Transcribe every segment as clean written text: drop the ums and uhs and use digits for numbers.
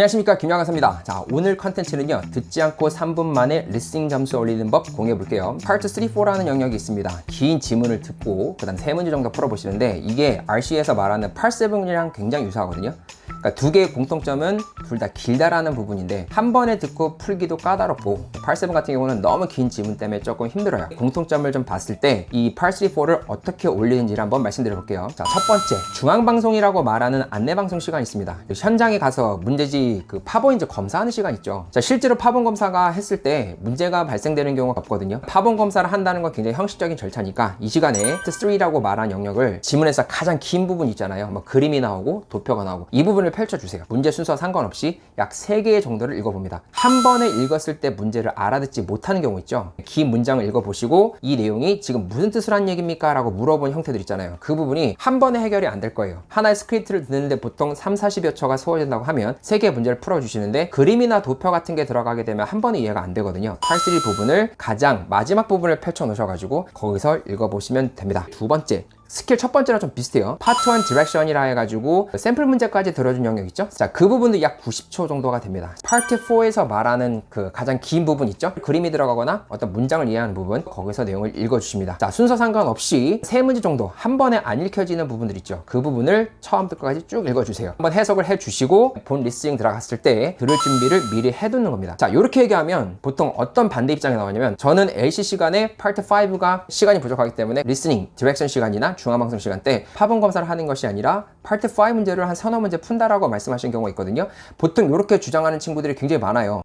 안녕하십니까, 김양아사입니다. 자, 오늘 컨텐츠는요, 듣지 않고 3분 만에 리스닝 점수 올리는 법 공유해 볼게요. 파트 3, 4라는 영역이 있습니다. 긴 지문을 듣고 그 다음 3문제 정도 풀어보시는데, 이게 RC에서 말하는 Part 7이랑 굉장히 유사하거든요. 그러니까 두 개의 공통점은 둘 다 길다라는 부분인데, 한 번에 듣고 풀기도 까다롭고, Part 7 같은 경우는 너무 긴 지문 때문에 조금 힘들어요. 공통점을 좀 봤을 때 이 Part 3, 4를 어떻게 올리는지를 한번 말씀드려 볼게요. 자, 첫 번째, 중앙방송이라고 말하는 안내방송 시간이 있습니다. 현장에 가서 문제지 그 파본인지 검사하는 시간 있죠. 자, 실제로 파본 검사가 했을 때 문제가 발생되는 경우가 없거든요. 파본 검사를 한다는 건 굉장히 형식적인 절차니까 이 시간에 Part 3라고 말한 영역을 지문에서 가장 긴 부분 있잖아요. 뭐 그림이 나오고 도표가 나오고 이 부분을 펼쳐주세요. 문제 순서와 상관없이 약 3개 정도를 읽어봅니다. 한 번에 읽었을 때 문제를 알아듣지 못하는 경우 있죠. 긴 문장을 읽어보시고 이 내용이 지금 무슨 뜻을 한 얘기입니까? 라고 물어본 형태들 있잖아요. 그 부분이 한 번에 해결이 안 될 거예요. 하나의 스크립트를 듣는데 보통 3, 40여 초가 소요된다고 하면 3개의 문제를 풀어주시는데, 그림이나 도표 같은 게 들어가게 되면 한 번에 이해가 안 되거든요. Part 3 부분을 가장 마지막 부분을 펼쳐 놓으셔가지고 거기서 읽어보시면 됩니다. 두 번째, 스킬 첫 번째랑 좀 비슷해요. Part 1 Direction이라 해가지고 샘플 문제까지 들어준 영역 있죠? 자, 그 부분도 약 90초 정도가 됩니다. Part 4에서 말하는 그 가장 긴 부분 있죠? 그림이 들어가거나 어떤 문장을 이해하는 부분, 거기서 내용을 읽어주십니다. 자, 순서 상관없이 3문제 정도 한 번에 안 읽혀지는 부분들 있죠? 그 부분을 처음부터 끝까지 쭉 읽어주세요. 한번 해석을 해주시고 본 리스닝 들어갔을 때 들을 준비를 미리 해두는 겁니다. 자, 이렇게 얘기하면 보통 어떤 반대 입장이 나오냐면, 저는 LC 시간에 Part 5가 시간이 부족하기 때문에 리스닝, 디렉션 시간이나 중앙방송 시간 때 파본 검사를 하는 것이 아니라 Part 5 문제를 한 서너 문제 푼다라고 말씀하시는 경우가 있거든요. 보통 이렇게 주장하는 친구들이 굉장히 많아요.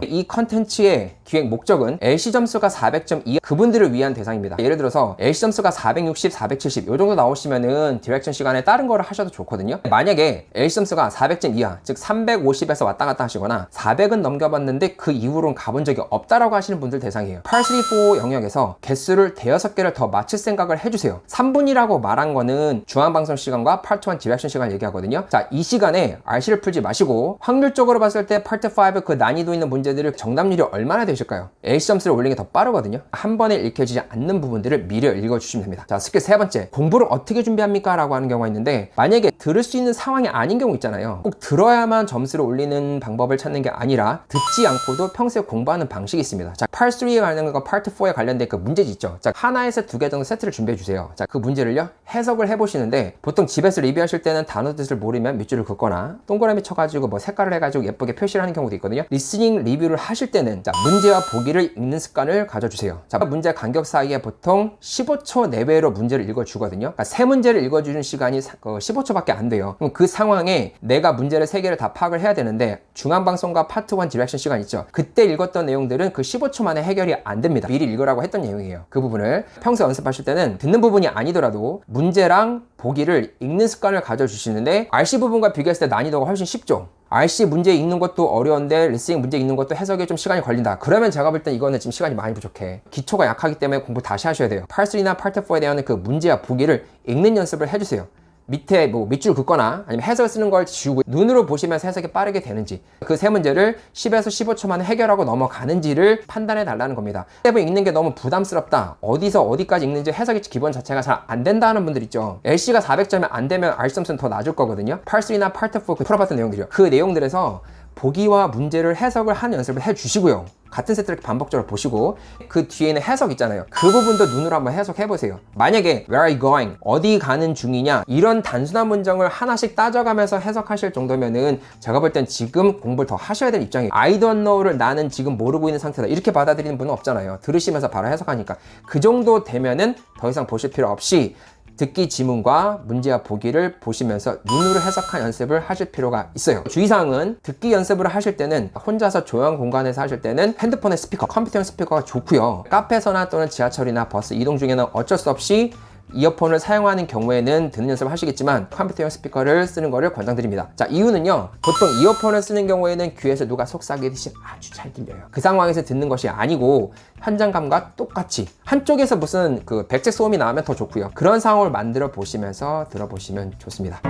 이 컨텐츠의 기획 목적은 LC 점수가 400점 이하 그분들을 위한 대상입니다. 예를 들어서 LC 점수가 460, 470 이 정도 나오시면은 디렉션 시간에 다른 거를 하셔도 좋거든요. 만약에 LC 점수가 400점 이하, 즉 350에서 왔다 갔다 하시거나 400은 넘겨봤는데 그 이후로는 가본 적이 없다라고 하시는 분들 대상이에요. Part 3, 4 영역에서 개수를 대여섯 개를 더 맞출 생각을 해주세요. 3분이라고 말한 거는 중앙방송 시간과 Part 1 디렉션 시간을 얘기하거든요. 자, 이 시간에 RC를 풀지 마시고 확률적으로 봤을 때 Part 5 그 난이도 있는 문제들을 정답률이 얼마나 되실까요? LC 점수를 올리는 게 더 빠르거든요. 한 번에 읽혀지지 않는 부분들을 미리 읽어주시면 됩니다. 자, 스킬 세 번째, 공부를 어떻게 준비합니까? 라고 하는 경우가 있는데, 만약에 들을 수 있는 상황이 아닌 경우 있잖아요. 꼭 들어야만 점수를 올리는 방법을 찾는 게 아니라 듣지 않고도 평소에 공부하는 방식이 있습니다. 자, Part 3에 관련된 거, Part 4에 관련된 그 문제지 있죠. 자, 하나에서 2개 정도 세트를 준비해 주세요. 자, 그 문제를요, 해석을 해보시는데, 보통 집에서 리뷰하실 때는 단어 뜻을 모르면 밑줄을 긋거나 동그라미 쳐가지고 뭐 색깔을 해가지고 예쁘게 표시를 하는 경우도 있거든요. 리스닝 리뷰를 하실 때는 자, 문제와 보기를 읽는 습관을 가져주세요. 자, 문제 간격 사이에 보통 15초 내외로 문제를 읽어주거든요. 그러니까 3문제를 읽어주는 시간이 15초밖에 안 돼요. 그럼 그 상황에 내가 문제를 3개를 다 파악을 해야 되는데, 중앙방송과 파트 1 디렉션 시간 있죠? 그때 읽었던 내용들은 그 15초 만에 해결이 안 됩니다. 미리 읽으라고 했던 내용이에요. 그 부분을 평소 연습하실 때는 듣는 부분이 아니더라도 문제랑 보기를 읽는 습관을 가져주시는데, RC 부분과 비교했을 때 난이도가 훨씬 쉽죠? RC 문제 읽는 것도 어려운데 리스닝 문제 읽는 것도 해석에 좀 시간이 걸린다. 그러면 제가 볼 땐 이거는 지금 시간이 많이 부족해. 기초가 약하기 때문에 공부 다시 하셔야 돼요. Part 3나 Part 4에 대한 그 문제와 보기를 읽는 연습을 해주세요. 밑에 뭐 밑줄 긋거나 아니면 해석을 쓰는 걸 지우고 눈으로 보시면서 해석이 빠르게 되는지, 그 세 문제를 10에서 15초 만에 해결하고 넘어가는지를 판단해 달라는 겁니다. 스텝을 읽는 게 너무 부담스럽다, 어디서 어디까지 읽는지 해석의 기본 자체가 잘 안 된다는 분들 있죠. LC가 400점이 안 되면 RC 점수는 더 낮을 거거든요. Part 3나 Part 4 그 풀어봤던 내용들이요. 그 내용들에서 보기와 문제를 해석을 하는 연습을 해주시고요. 같은 세트를 반복적으로 보시고 그 뒤에는 해석 있잖아요. 그 부분도 눈으로 한번 해석해보세요. 만약에 Where are you going? 어디 가는 중이냐? 이런 단순한 문장을 하나씩 따져가면서 해석하실 정도면은 제가 볼 땐 지금 공부를 더 하셔야 될 입장이에요. I don't know를 나는 지금 모르고 있는 상태다, 이렇게 받아들이는 분은 없잖아요. 들으시면서 바로 해석하니까. 그 정도 되면은 더 이상 보실 필요 없이 듣기 지문과 문제와 보기를 보시면서 눈으로 해석한 연습을 하실 필요가 있어요. 주의사항은 듣기 연습을 하실 때는 혼자서 조용한 공간에서 하실 때는 핸드폰의 스피커, 컴퓨터용 스피커가 좋고요. 카페에서나 또는 지하철이나 버스 이동 중에는 어쩔 수 없이 이어폰을 사용하는 경우에는 듣는 연습을 하시겠지만 컴퓨터용 스피커를 쓰는 거를 권장드립니다. 자, 이유는요, 보통 이어폰을 쓰는 경우에는 귀에서 누가 속삭이듯이 아주 잘 들려요. 그 상황에서 듣는 것이 아니고 현장감과 똑같이 한쪽에서 무슨 그 백색 소음이 나오면 더 좋고요. 그런 상황을 만들어 보시면서 들어보시면 좋습니다.